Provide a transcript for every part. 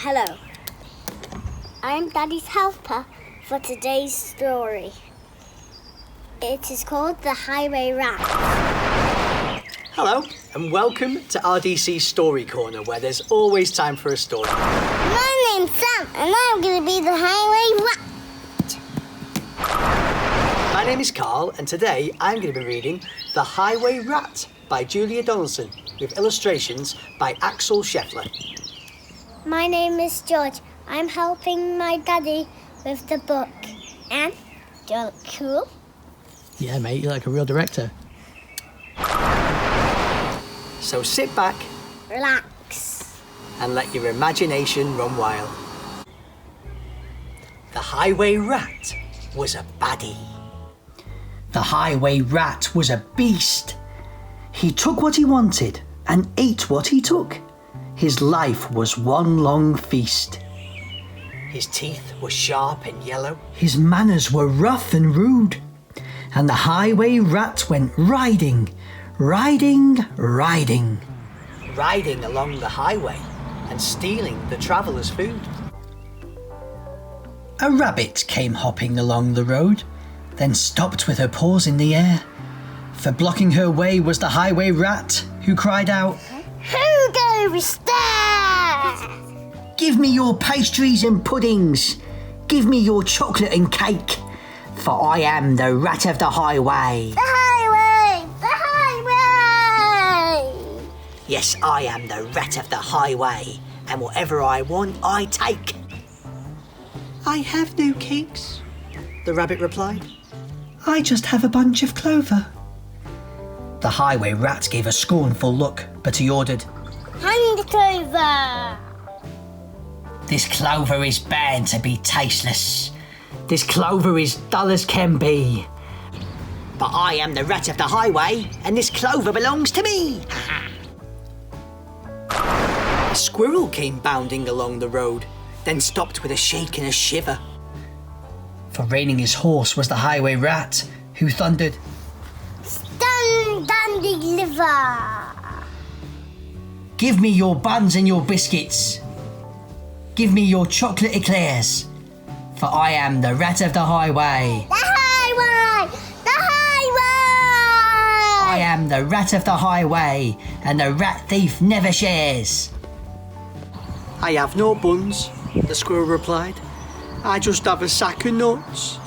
Hello. I'm Daddy's helper for today's story. It is called The Highway Rat. Hello, and welcome to RDC Story Corner, where there's always time for a story. My name's Sam, and I'm going to be the Highway Rat. My name is Karl, and today I'm going to be reading The Highway Rat by Julia Donaldson, with illustrations by Axel Scheffler. My name is George. I'm helping my daddy with the book. And do I look cool? Yeah, mate, you're like a real director. So sit back, Relax. and let your imagination run wild. The Highway Rat was a baddie. The Highway Rat was a beast. He took what he wanted and ate what he took. His life was one long feast. His teeth were sharp and yellow. His manners were rough and rude. And the Highway Rat went riding, riding, riding. Riding along the highway and stealing the travellers' food. A rabbit came hopping along the road, then stopped with her paws in the air. For blocking her way was the Highway Rat, who cried out, Who goes there? Give me your pastries and puddings. Give me your chocolate and cake. For I am the Rat of the Highway. The highway! The highway! Yes, I am the Rat of the Highway, and whatever I want, I take. I have no cakes, the rabbit replied. I just have a bunch of clover. The Highway Rat gave a scornful look, but he ordered, Hand it over! This clover is bound to be tasteless. This clover is dull as can be. But I am the Rat of the Highway, and this clover belongs to me. A squirrel came bounding along the road, then stopped with a shake and a shiver. For reining his horse was the Highway Rat, who thundered, Stand, dandy liver! Give me your buns and your biscuits. Give me your chocolate eclairs. For I am the Rat of the Highway. The highway! The highway! I am the Rat of the Highway, and the rat thief never shares. I have no buns, the squirrel replied. I just have a sack of nuts.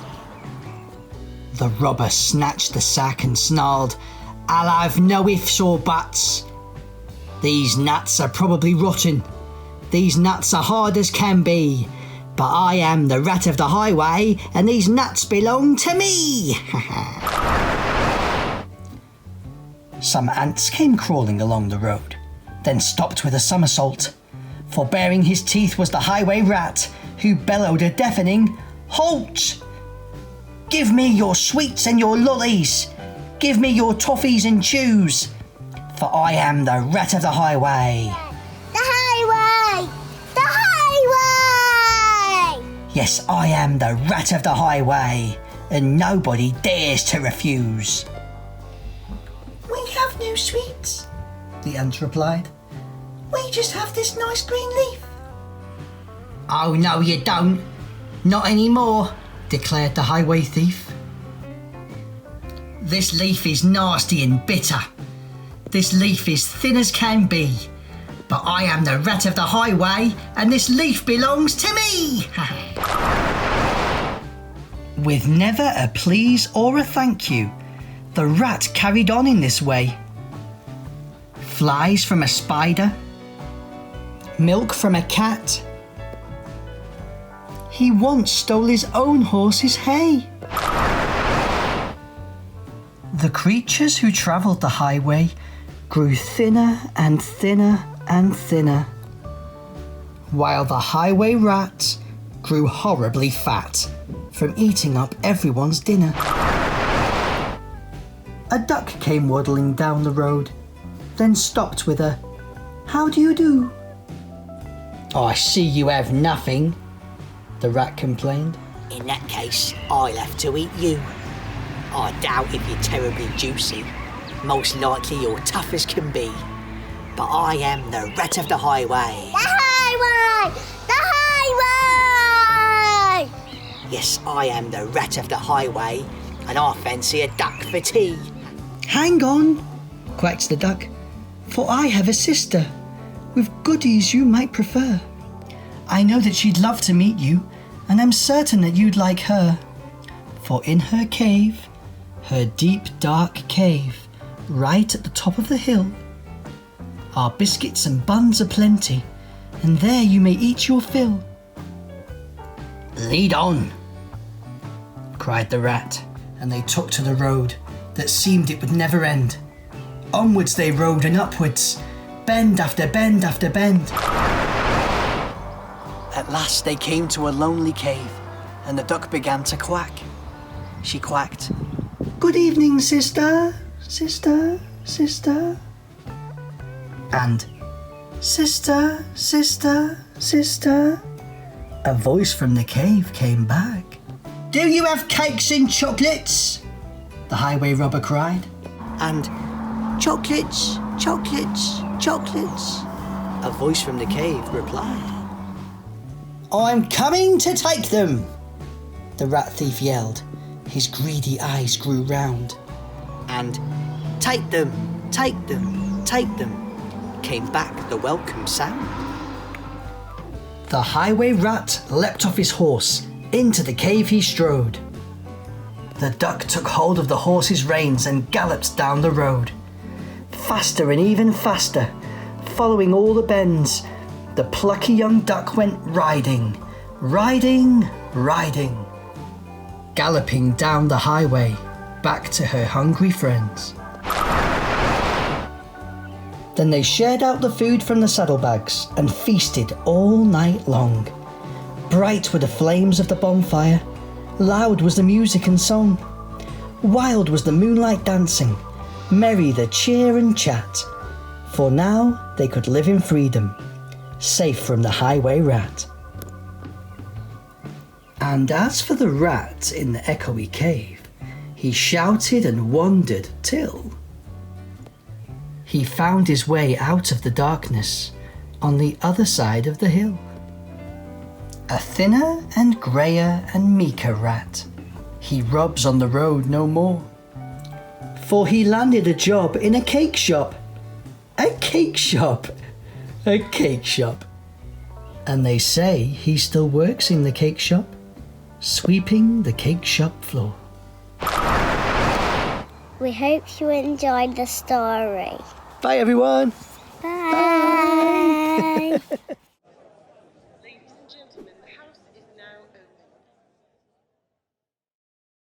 The robber snatched the sack and snarled, I'll have no ifs or buts. These nuts are probably rotten. These nuts are hard as can be. But I am the Rat of the Highway, and these nuts belong to me. Some ants came crawling along the road, then stopped with a somersault. For baring his teeth was the Highway Rat, who bellowed a deafening, Halt! Give me your sweets and your lollies. Give me your toffees and chews. For I am the Rat of the Highway. The highway! The highway! Yes, I am the Rat of the Highway, and nobody dares to refuse. We have no sweets, the ant replied. We just have this nice green leaf. Oh, no, you don't. Not anymore, declared the highway thief. This leaf is nasty and bitter. This leaf is thin as can be. But I am the Rat of the Highway, and this leaf belongs to me. With never a please or a thank you, the rat carried on in this way. Flies from a spider, milk from a cat. He once stole his own horse's hay. The creatures who travelled the highway grew thinner and thinner and thinner, while the Highway Rat grew horribly fat from eating up everyone's dinner. A duck came waddling down the road, then stopped with a, How do you do? I see you have nothing, the rat complained. In that case, I'll have to eat you. I doubt if you're terribly juicy. Most likely you're tough as can be. But I am the Rat of the Highway. The highway! The Yes, I am the rat of the highway, and I fancy a duck for tea. Hang on, quacked the duck, for I have a sister with goodies you might prefer. I know that she'd love to meet you, and I'm certain that you'd like her. For in her cave, her deep dark cave, right at the top of the hill, are biscuits and buns aplenty, and there you may eat your fill. Lead on, cried the rat, and they took to the road that seemed it would never end. Onwards they rode and upwards, bend after bend after bend. At last they came to a lonely cave, and the duck began to quack. She quacked, Good evening, sister, sister, sister. And sister, sister, sister. A voice from the cave came back. Do you have cakes and chocolates? The highway robber cried. And chocolates, chocolates, chocolates, a voice from the cave replied. I'm coming to take them, the rat thief yelled. His greedy eyes grew round. And take them, take them, take them, came back the welcome sound. The highway rat leapt off his horse. Into the cave he strode. The duck took hold of the horse's reins and galloped down the road. Faster and even faster, following all the bends, the plucky young duck went riding, riding, riding, galloping down the highway back to her hungry friends. Then they shared out the food from the saddlebags and feasted all night long. Bright were the flames of the bonfire, loud was the music and song, wild was the moonlight dancing, merry the cheer and chat, for now they could live in freedom, safe from the highway rat. And as for the rat in the echoey cave, he shouted and wandered till he found his way out of the darkness on the other side of the hill. A thinner and greyer and meeker rat, he robs on the road no more, for he landed a job in a cake shop. A cake shop, a cake shop. And they say he still works in the cake shop, sweeping the cake shop floor. We hope you enjoyed the story. Bye everyone. Bye.